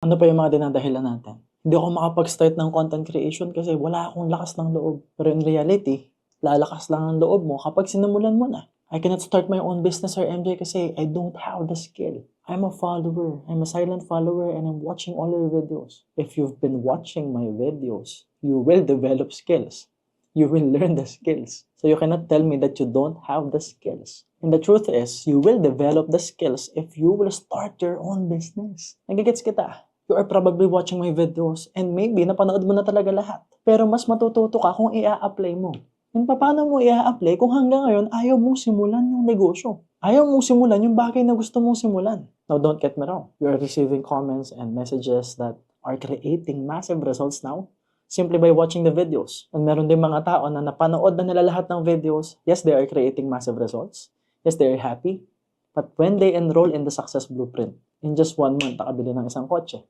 Ano pa yung mga dinadahilan natin? Hindi ako makapag-start ng content creation kasi wala akong lakas ng loob. Pero in reality, lalakas lang ang loob mo kapag sinimulan mo na. I cannot start my own business, Sir MJ, kasi I don't have the skill. I'm a follower. I'm a silent follower and I'm watching all your videos. If you've been watching my videos, you will develop skills. You will learn the skills. So you cannot tell me that you don't have the skills. And the truth is, you will develop the skills if you will start your own business. Nagigets kita? You are probably watching my videos and maybe napanood mo na talaga lahat. Pero mas matututo ka kung i-a-apply mo. And paano mo i-a-apply kung hanggang ngayon ayaw mong simulan yung negosyo? Ayaw mong simulan yung bagay na gusto mong simulan. Now, don't get me wrong. You are receiving comments and messages that are creating massive results now simply by watching the videos. And meron din mga tao na napanood na nila lahat ng videos. Yes, they are creating massive results. Yes, they are happy. But when they enroll in the Success Blueprint, in just 1 month, nakabili ng isang kotse.